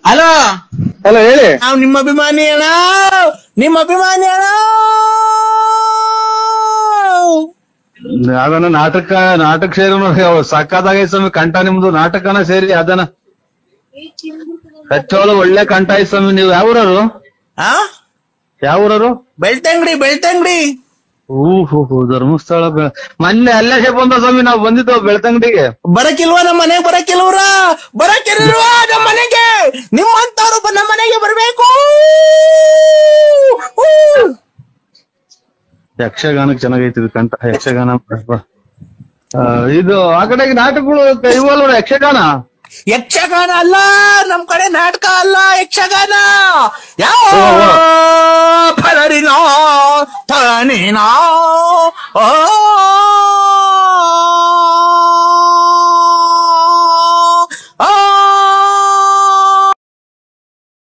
Hello hello ಹೇಳಿ. ನಾವು ನಿಮ್ಮ ಅಭಿಮಾನಿ ಅಣ್ಣ, ನಿಮ್ಮ ಅಭಿಮಾನಿ ಅಣ್ಣ. ಅದನ್ನ ನಾಟಕ ಸೇರಿ ಸಕ್ಕತ್ತಾಗೈತೆ ಸ್ವಾಮಿ. ಕಂಠ ನಿಮ್ದು ನಾಟಕನ ಸೇರಿ ಅದನ್ನ ಹೆಚ್ಚೋಳು ಒಳ್ಳೆ ಕಂಠ ಐತೆ ಸ್ವಾಮಿ. ನೀವು ಯಾವೂರರು? ಯಾವೂರರು? ಬೆಳ್ತಂಗಡಿ, ಬೆಳ್ತಂಗಡಿ. ಹೂ ಧರ್ಮಸ್ಥಳ. ಮೊನ್ನೆ ಅಲ್ಲೇ ಬಂದ ಸ್ವಾಮಿ, ನಾವು ಬಂದಿದ್ದೆವು ಬೆಳ್ತಂಗಡಿಗೆ. ಬರಕಿಲ್ವಾ ನಮ್ಮ ಮನೆಗೆ? ಬರಕಿಲ್ವ್ರ? ಬರಕಿಲ್ವಾ ನಮ್ಮ ಮನೆಗೆ? ನಿಮ್ಮಂತವ್ರು ನಮ್ಮ ಮನೆಗೆ ಬರ್ಬೇಕು. ಯಕ್ಷಗಾನಕ್ಕೆ ಚೆನ್ನಾಗೈತಿ ಕಂಠ. ಯಕ್ಷಗಾನ ಇದು ಆ ಕಡೆಗೆ ನಾಟಕಗಳು ಇವಲ್ವ? ಯಕ್ಷಗಾನ ಯಕ್ಷಗಾನ ಅಲ್ಲ, ನಮ್ ಕಡೆ ನಾಟಕ ಅಲ್ಲ, ಯಕ್ಷಗಾನ. ಯಾವ ಫಲರಿನೋ ತನಿನೋ